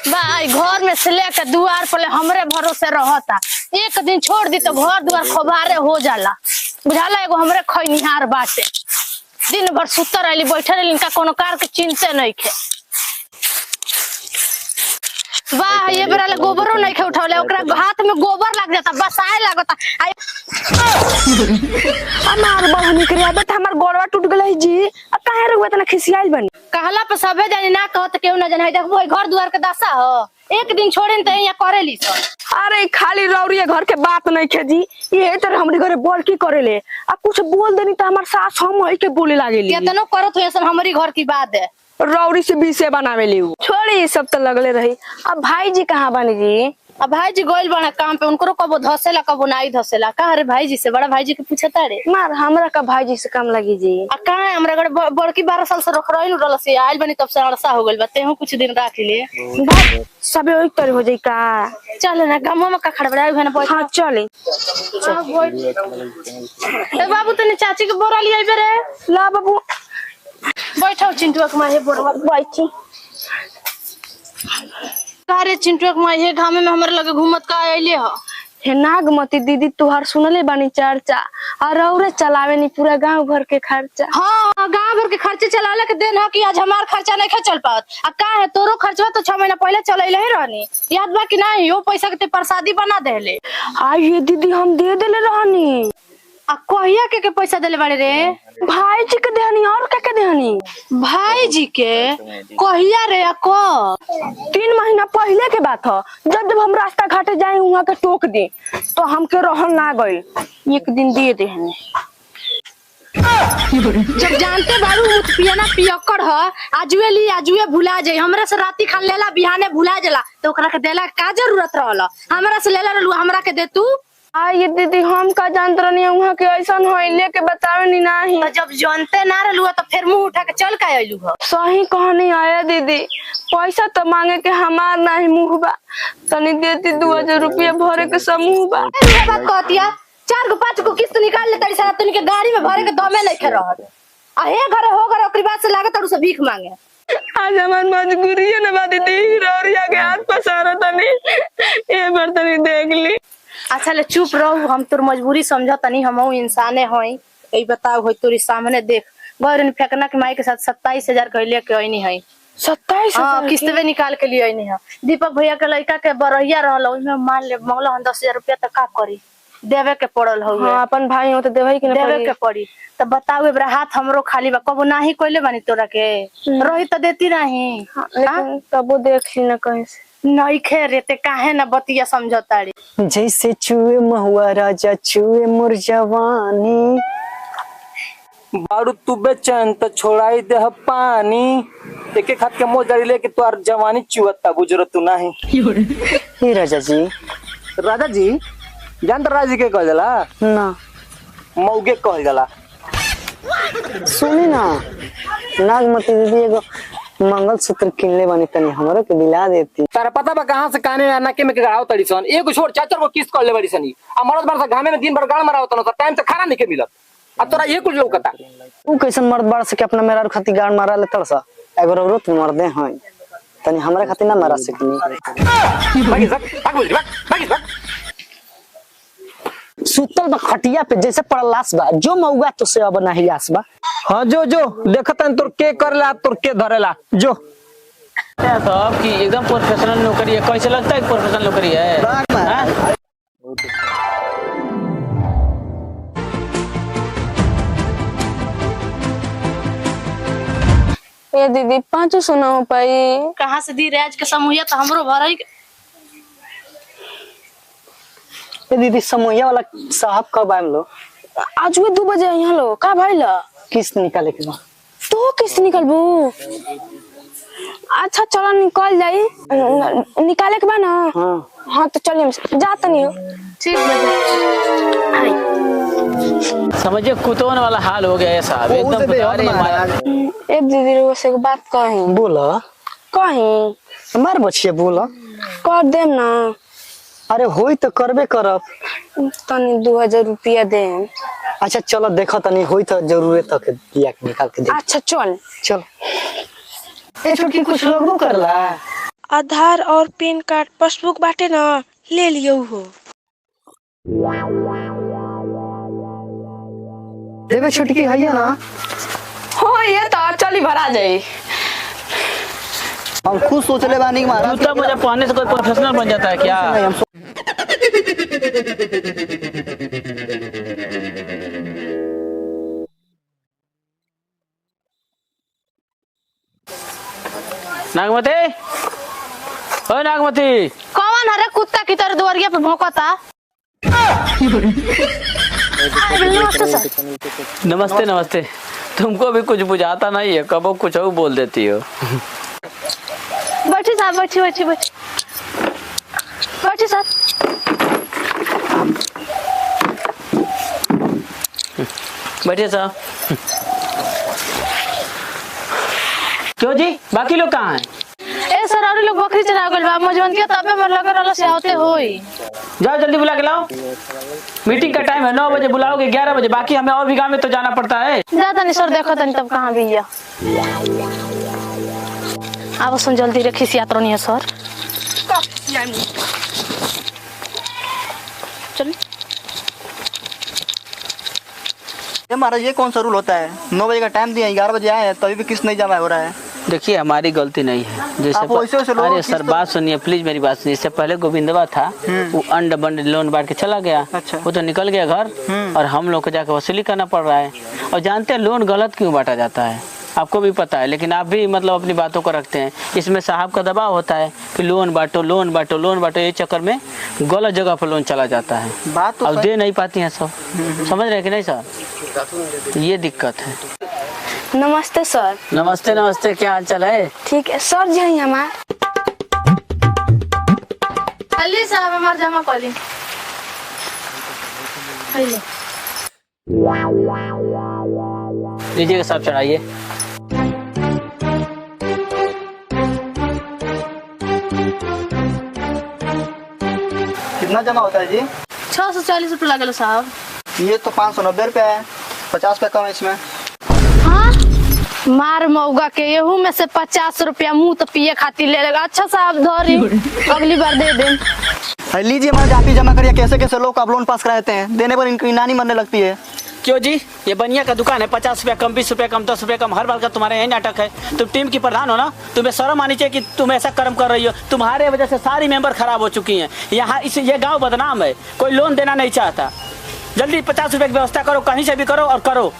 भाई घर में से लेकर दुआर पर हमरे भरोसे रहता। एक दिन छोड़ दी तो घर दुआर खोबारे हो जाला। बुझाला एगो हमरे खैनिहार बाटे। दिन भर सुतर रहली बैठे रहली, इनका कोनो कार के चिंते नहीं खे। वाह ये बेरा गोबरो नहीं खे उठौले, ओकरा हाथ में गोबर लग जाता, बसाए लागता। हमार बहनी के आदत हमार गोड़वा टूट गई जी। अब काहे रुआ तना खिसियाइल बनी? कहला पे सबे जानी ना कहत केहू ना जाने। देखबो घर दुआर के दशा हो, एक दिन छोड़े त यहाँ करेली सब। अरे खाली रौरिया घर के बात नहीं खे जी। ये तरह हमरे घरे बोल की करेले, अब कुछ बोल देनी तो हमार सास हम वही के बोले लागेली। केतनो करत हो सब हमारी घर की बात है। रौरी से बीसे बनावेली छोड़ी, ये सब तो लगले रही। अब भाई जी कहाँ बनी जी? अब भाई जी गोइल बना काम पे, उनको कबो धसेला कबो नहीं धसेला। कहा रे भाई जी से, बड़ा भाई जी के पूछता रे। मार हमरा का भाई जी से कम लगी जी। आ कहा हमरा घर बड़की 12 साल से रख रही रहल से आइल बनी, तब से अरसा हो गइल बा। तेहू कुछ दिन राख ले, सबे ओई तरह हो जाई का। चल ना गांव में का खड़बड़ा है ना। हां चले। ए बाबू तने चाची के बोरा लिया बे रे। ला बाबू बैठो चिंटुआ के माहे बोरा बैठी। अरे चिंटुआ के माहे घाम में हमरे लगे घूमत का आइले ह। हे नागमती दीदी तुहार सुनले बानी चर्चा, और औरे चलावे नी पूरा गांव भर के खर्चा। हाँ गांव भर के खर्चे चलाले के दिन है कि आज हमार खर्चा नहीं चल पावत। आ का है तोरो खर्चवा तो 6 महीना पहले चलैले ही रहनी, याद बा कि नहीं? वो पैसा के ते प्रसादी बना देले। आई ये दीदी हम दे देले रहनी। आ कहिया के पैसा देले बाड़े रे? भाई जी के देहनी। और के देहनी? भाई जी के कहिया रे? को 3 महीना पहले के बात है। जब हम रास्ता घाटे जाए वहाँ के टोक दी तो हमके रहन ना गई। एक दिन दे देहनी। जब जानते बारू पियाना पियक्कड़ ह, आजुए ली आजुए भुला जाई। हमरा से राती खा लेला बिहाने भुला जाला, तो ओकरा के देला का जरूरत रहल? हमरा से लेला रहलू, हमरा के दे तू। ये दीदी हम का जानत रहनी वहाँ के ऐसा होइले के बतावे नी नाही। तो जब जानते ना रहलू तो फिर मुंह उठा के चल का आइलू ह? सही कहनी आया दीदी, पैसा तो मांगे के हमार नहीं मुँह बा। तनी देती 2000 रुपया भरे के समूह बा। बात कहतिया 4 गो 5 गो किस्त निकाल ले तड़ी सारा तनी के गाड़ी में भरे के दमे नहीं खे रहत। आ हे घरे हो घरे ओकरी बात से लागत तड़ू से भीख मांगे। आज हमार मजबूरी है ना बा दीदी, रौरिया के हाथ पसारा तनी ए बार तनी देख ली। अच्छा ले चुप रहो, हम तोर मजबूरी समझ तनी। हम इंसाने हई। ए बताओ होई तोरी सामने देख गौरन फेकना के माई के साथ 27,000 के लेके आईनी है। 27,000? हां किस्तवे निकाल के लिए आईनी है। दीपक भैया के लड़का के बरहिया रहल, ओइमे मान ले मंगला 10,000 रुपया त का करी, देवे के पड़ल हो। हां अपन भाई हो त देवई के देवे के पड़ी। त बताओ एबरा हाथ हमरो खाली बा, कबो नाही कोइले बानी तोरा के रही त देती नहीं। लेकिन तबो देख ली ना कहीं से नहीं खे रेते काहे ना बतिया समझताड़ी। जैसे चुए महुआ राजा चुए मोर जवानी, बारू तू बेचैन तो छोड़ाई दे पानी। एक एक हाथ के मोजारी लेके तोर जवानी चुवता गुजरत तू नहीं। हे राजा जी। राजा जी जानत राजा जी के कहल जाला ना मौगे कहल जाला। सुनी ना, नागमती दीदी एगो मंगलसूत्र किनले बानी, तनी हमरो के दिला देती। तारा पता बा कहां से काने ना के में के गाड़ाव तड़ी सन। एगो छोड़ 4-4 गो किस्त कर ले बड़ी सनी। आ मरद बार से घामे में दिन भर गाड़ मारावत न, टाइम से खाना नहीं के मिलत। आ तोरा ये कुछ लौकता। तू कैसन मर्द बाड़ से के अपना मेरा खातिर गाड़ मारा ले तड़सा? एगो औरत मर्दे हैं, तनी हमरा खातिर ना मारा सकनी। भागी सक भाग बोल भाग। सुतल बा खटिया पे जैसे पड़ल लाश बा, जो मौगा तो से अब नहीं आस बा। हां जो देखतन तोर के करला तोर के धरेला जो। साहब की एकदम प्रोफेशनल नौकरी है। कैसे लगता है प्रोफेशनल नौकरी है? ए दीदी 500 ना हो पाई। कहां से दी राज के समूहिया तो हमरो भरई। ए दीदी समोया वाला साहब कब आएम लो? आज में 2 बजे यहाँ लो का भाईला किस्त निकाले के बा। तो किस्त निकलबू? अच्छा चलो निकल जाई। निकाले के बा ना? हाँ तो चलिए जा तनी हो। ठीक समझिए कुतवन वाला हाल हो गया है साहब, एकदम ए दीदी रो से बात कही। बोला कही हमार बच्चे बोला कर देम ना। अरे होई तो करबे करब। तनी 2000 रुपया दे। अच्छा चलो देखो तनी होई तो जरूरत तक दिया के निकाल के दे। अच्छा चल। चल ए छोटकी कुछ लोग करला। आधार और पैन कार्ड पासबुक बाटे ना, ले लियो हो। देवे छोटकी है ना। हाँ ये तो चली भरा जाई। हम खुद सोचले बानी कि महाराज जूता मोजा पहनने से कोई प्रोफेशनल बन जाता है क्या? नहीं, हम नागमती, ओ नागमती, कौन हरे कुत्ता की तरह दुआरिया पे भौंकता? नमस्ते सर। नमस्ते नमस्ते। तुमको भी कुछ बुझाता नहीं है, कबो कुछ और बोल देती हो। बैठी साहब, बैठी बैठी बैठी बैठी साहब। बैठिए साहब। क्यों जी, बाकी लोग कहाँ हैं? ए सर और लोग बकरी चरा गइल बा, मजबंतिया तबे में लगे रहल से होते होई। जाओ जल्दी बुला के लाओ। मीटिंग का टाइम है, 9 बजे बुलाओगे 11 बजे। बाकी हमें और भी गाँव में तो जाना पड़ता है। ज्यादा नहीं सर, देखो तनी तब कहाँ भैया। अब सुन जल्दी रे, खिसियात नहीं है सर। चल ये महाराज ये कौन सा रूल होता है? 9 बजे का टाइम दिया, 11 बजे आए हैं तभी भी किस नहीं जमा हो रहा है। देखिए हमारी गलती नहीं है। जैसे आप वैसे वैसे लोगों अरे की सर तो- बात सुनिए प्लीज, मेरी बात सुनिए। इससे पहले गोविंदवा था, वो अंड बंड लोन बांट के चला गया। अच्छा। वो तो निकल गया घर, और हम लोग को जाकर वसूली करना पड़ रहा है। और जानते हैं लोन गलत क्यों बांटा जाता है, आपको भी पता है, लेकिन आप भी मतलब अपनी बातों को रखते हैं। इसमें साहब का दबाव होता है कि लोन बांटो लोन बांटो लोन बांटो, ये चक्कर में गलत जगह पर लोन चला जाता है। बात तो अब सही- दे नहीं पाती हैं सब, समझ रहे कि नहीं सर? ये दिक्कत है। नमस्ते सर। नमस्ते नमस्ते, क्या हाल चाल है? ठीक है सर जी हैं हमार। अली साहब हमार जमा कर ली। लीजिएगा सब चढ़ाइए। कितना जमा होता है जी? 640 रुपये लगल साहब। ये तो 590 रुपया है, 50 रुपया कम है इसमें। हाँ मार मऊगा के, येहू में से 50 रुपया मुंह तो पिए खातिर ले लेगा। अच्छा साहब धरी, अगली बार दे दें। लीजिए महाराज, आप ही जमा करिए। कैसे कैसे लोग आप लोन पास कराते हैं, देने पर इनकी नानी मरने लगती है। क्यों जी, ये बनिया का दुकान है, 50 रुपया कम, 20 रुपया कम, 10 रुपया कम, हर बार का तुम्हारे यही नाटक है। तुम टीम की प्रधान हो ना, तुम्हें शर्म आनी चाहिए कि तुम ऐसा कर्म कर रही हो। तुम्हारे वजह से सारी मेंबर खराब हो चुकी हैं। यहाँ इस ये गांव बदनाम है, कोई लोन देना नहीं चाहता। जल्दी 50 रुपए की व्यवस्था करो, कहीं से भी करो और करो।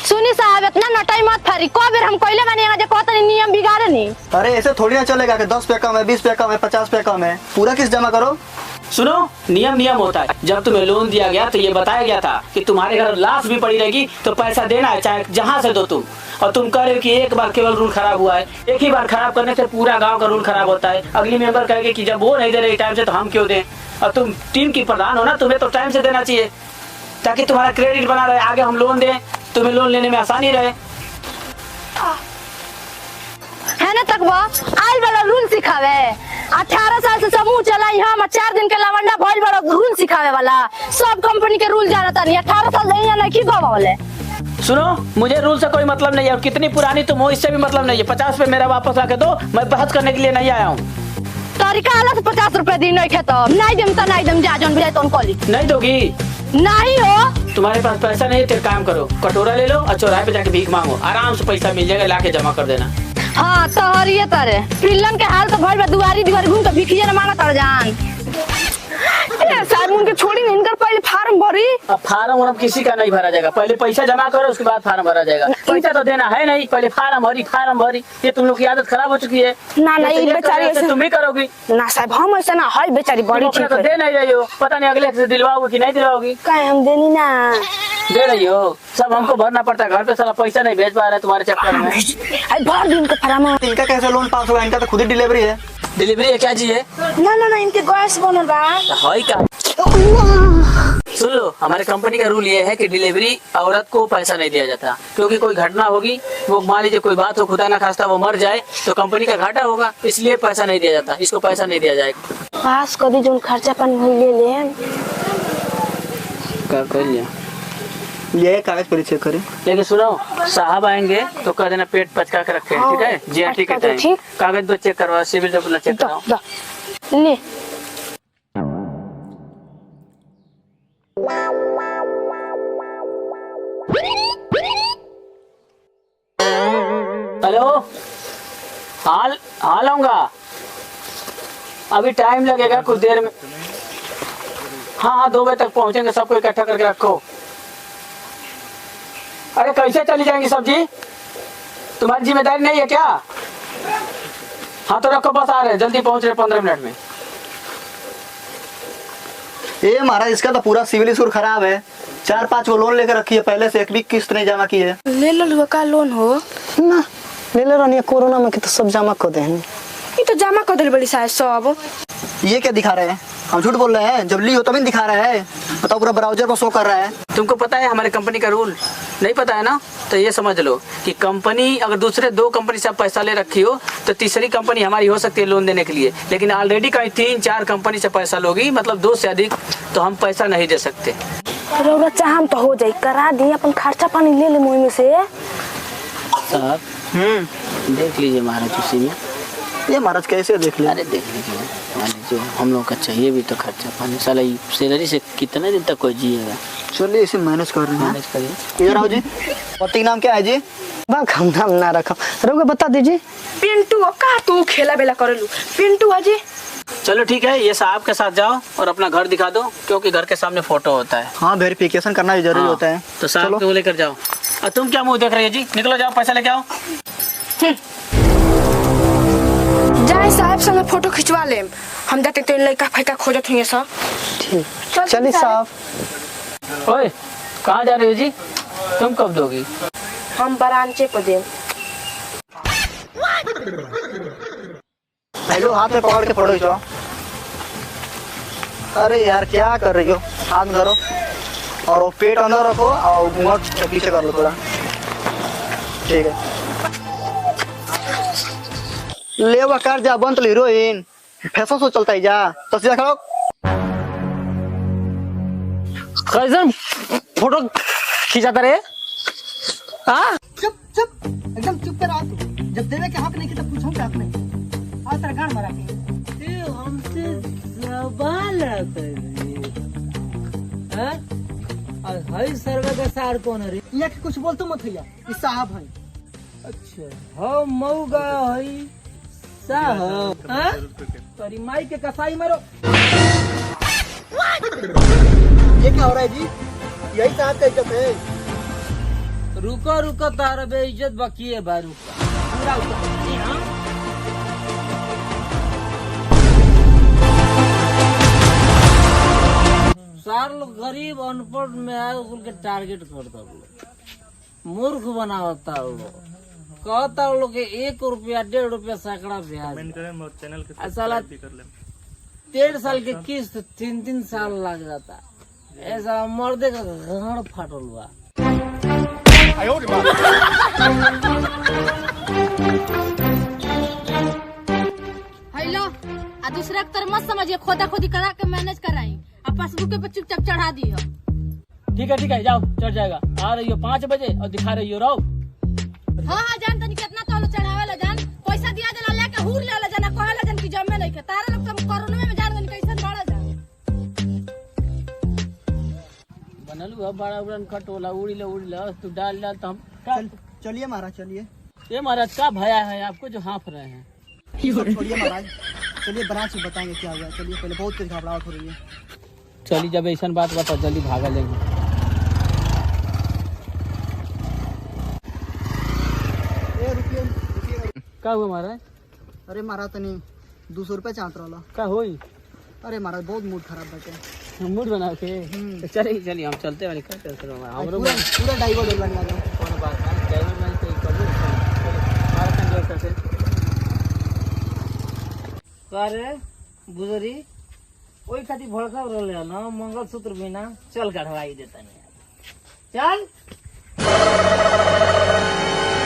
सुनी साहब, इतना नटाई मत फरी। को बेर हम कोइले बने जो कहत नियम बिगाड़े नहीं। अरे ऐसे थोड़ी ना चलेगा कि 10 रुपया कम है, 20 रुपया कम है, 50 रुपया कम है। पूरा किस जमा करो। सुनो, नियम होता है। जब तुम्हें लोन दिया गया तो ये बताया गया था कि तुम्हारे घर लाश भी पड़ी रहेगी तो पैसा देना है, चाहे जहाँ से दो तुम। और तुम कह रहे हो कि एक बार केवल रूल खराब हुआ है। एक ही बार खराब करने से पूरा गांव का रूल खराब होता है। अगली मेंबर कहेगी कि जब वो नहीं दे रही टाइम से तो हम क्यों दें। और तुम टीम की प्रधान हो ना, तुम्हें तो टाइम से देना चाहिए ताकि तुम्हारा क्रेडिट बना रहे, आगे हम लोन दें, तुम्हें लोन लेने में आसानी रहे। है ना तकवा आज वाला रूल सिखावे। 18 साल से समूह चलाई हम, 4 दिन के लवंडा भइल बड़ा रूल सिखावे वाला। सब कंपनी के रूल जानता नहीं। 18 साल नहीं है, नहीं गवाले। सुनो, मुझे रूल से कोई मतलब नहीं है, और कितनी पुरानी तुम हो इससे भी मतलब नहीं है। 50 रुपए मेरा वापस ला के दो, मैं बहस करने के लिए नहीं आया हूँ। तरीका अलग 50 रुपए दी नहीं खेतो, नहीं देम तो नहीं देम, जा जोन बुझाए तो कॉली नहीं दोगी? नहीं हो तुम्हारे पास पैसा नहीं है तो एक काम करो, कटोरा ले लो और चौराहे पे जाके भीख मांगो, आराम से पैसा मिल जाएगा, लाके जमा कर देना। हाँ तो हरिये तारे पिल्लन के हाल तो भइल बा, दुआरी दीवारी घूम के भिखिया न मांगा तर जान। ए साहब उनके छोड़ी नहीं, इनकर पहले फार्म भरी। अब फार्म वार्म किसी का नहीं भरा जाएगा, पहले पैसा जमा करो उसके बाद फार्म भरा जाएगा। पैसा तो देना है नहीं, पहले फार्म भरी। ये तुम लोग की आदत खराब हो चुकी है। ना ना, ये बेचारी ऐसे तुम भी करोगी ना साहब, हम ऐसा ना है। बेचारी बड़ी तुम ठीक अपने है। तो दे नहीं रही हो, पता नहीं अगले से दिलवाओगी कि नहीं दिलवाओगी। काहे हम देनी ना। दे रही हो, सब हमको भरना पड़ता है। घर पे साला पैसा नहीं भेज पा रहा है तुम्हारे चक्कर में। अरे भर दिन का फार्म। इनका कैसे लोन पास होगा? इनका तो खुद ही डिलीवरी है। डिलीवरी है क्या जी? है ना ना ना, इनके गैस बनल बा। हाई का। सुन लो, हमारे कंपनी का रूल ये है कि डिलीवरी औरत को पैसा नहीं दिया जाता, क्योंकि कोई घटना होगी, वो मान लीजिए कोई बात हो, खुदा ना खास्ता वो मर जाए तो कंपनी का घाटा होगा, इसलिए पैसा नहीं दिया जाता। इसको पैसा नहीं दिया जाएगा। पास कदी जोन खर्चा पानी हो ले ले कर कर लिया। ये कागज पर चेक करें। लेकिन सुनो, साहब आएंगे तो कह देना पेट पचका के रखे हैं, ठीक है? जीएसटी के टाइम ठीक। कागज तो चेक करवा, सिविल जब चेक कराओ। ले हेलो, हाल हाल आऊंगा, अभी टाइम लगेगा कुछ देर में। हाँ 2 बजे तक पहुंचेंगे, सबको इकट्ठा करके रखो। अरे कैसे चली जाएंगी सब्जी, तुम्हारी जिम्मेदारी नहीं है क्या? हाँ तो रखो, बस आ रहे हैं, जल्दी पहुंच रहे 15 मिनट में। ये महाराज इसका तो पूरा सिविल स्कोर खराब है। 4-5 को लोन लेकर रखी है, पहले से एक भी किस्त नहीं जमा की है। ले लो का लोन हो ना ले ले रानी, कोरोना में के तो सब जमा कर दे हैं। ये तो जमा कर दिल बड़ी शायद सब। ये क्या दिखा रहे हैं? हम झूठ बोल रहे हैं? जब ली हो तभी दिखा रहा है, बताओ पूरा ब्राउजर पर शो कर रहा है। तुमको पता है हमारे कंपनी का रूल? नहीं पता है ना? तो ये समझ लो कि कंपनी अगर दूसरे 2 कंपनी से आप पैसा ले रखी हो तो तीसरी कंपनी हमारी हो सकती है लोन देने के लिए, लेकिन ऑलरेडी कहीं 3-4 कंपनी से पैसा लोगी, मतलब 2 से अधिक, तो हम पैसा नहीं दे सकते। रौरा चाहम तो हो जाई, करा दी, अपन खर्चा पानी ले ले मुँह में से। साहब देख लीजिए महाराज, उसी में ये महाराज कैसे देख ले? अरे देख लीजिए, मान लीजिए हम लोग का चाहिए भी तो खर्चा पानी, साला सैलरी से कितने दिन तक कोई जिएगा? चलिए इसे मैनेज कर रहे हैं। मैनेज करिए। इधर आओ जी। पति का नाम क्या है जी? बाक हम नाम ना रखा, रोगे बता दीजिए। पिंटू का तू खेला बेला करेलू, पिंटू अजी। चलो ठीक है, ये साहब के साथ जाओ और अपना घर दिखा दो, क्योंकि घर के सामने फोटो होता है। हाँ, वेरिफिकेशन करना भी जरूरी हाँ, होता है। तो साहब को लेकर जाओ। और तुम क्या मुंह देख रही है जी? निकलो, जाओ पैसा लेके आओ। जाए साहब संगे फोटो खिंचवा ले, हम जाते तो लड़का फैका खोजत हुई सब। ठीक, चलिए साहब। ओए कहाँ जा रही हो जी? तुम कब दोगी? हम बरांचे पे दे। हेलो, हाथ में पकड़ के फोटो खिंचवाओ। अरे यार क्या कर रही हो? हाथ में धरो और वो पेट अंदर रखो और मुंह पीछे कर लो थोड़ा, ठीक है? ले वो कर जा, बंत हीरोइन फैशन शो चलता है जा, तस्वीर खड़ो। कैसन फोटो खिंचाता रे? हाँ चुप चुप, एकदम चुप कर। जब देवे के हक नहीं की तब पूछो क्या आपने? आज तेरा गान मारा के हमसे सवाल हई सर्वे का सार कौन है रे? यहाँ के कुछ बोलतो मत भैया, इस साहब हैं। अच्छा हो मऊगा हई साहब, हाँ? तोरी माई के कसाई मारो। ये क्या हो रहा है जी? यही साहब का इज्जत है। रुको रुको, तारा बेइज्जत बाकी है बारू का पूरा उतर। हाँ? सार लोग गरीब अनपढ़ में आए के टारगेट करता लोग, मूर्ख बनावता लोग, कहता लोग के 1 रुपया 1.5 रुपया सैकड़ा ब्याज, साला 1.5 साल के किस्त 3-3 साल लग जाता। ऐसा मर्दे का घड़ फाटल हुआ। हेलो, आ दूसरा के तरह मत समझिए, खोदा खोदी करा के मैनेज कराई, अब पासबुक पे चुपचाप चढ़ा दियो। ठीक है, जाओ, चढ़ जाएगा। आ रही हो 5 बजे और दिखा रही हो राव। हाँ जान तनी कितना तोलो चढ़ावे ला जान, पैसा दिया देला लेके हुर लेला जाना, कहला जान की जमे नहीं के तारा लोग तुम कोरोना में जान गन कैसन बड़ा जान बनलू अब बड़ा उड़न खटोला उड़ी ला तू डाल तो हम चलिए महाराज, चलिए। ये महाराज का भया है आपको जो हाँफ रहे हैं? छोड़िए महाराज, चलिए ब्रांच में बताएंगे क्या हुआ। चलिए, पहले बहुत तेज घबराहट हो रही है। चलिए, जब ऐसा बात बता जल्दी भागा लेंगे। का हुआ महाराज? अरे महाराज तनी 200 रुपया चाहत रहा। का होई? अरे महाराज बहुत मूड खराब बैठे। मूड बना के चलिए हम चलते वाली का चलते हमरो पूरा डाइवर्ट हो गया। कौन बात है, ड्राइवर मैंने तो कबूल हमारा संग करते अरे गुजरी वही खातिर भड़का रहे ना, मंगलसूत्र बिना चल गढ़वाई देता नहीं। चल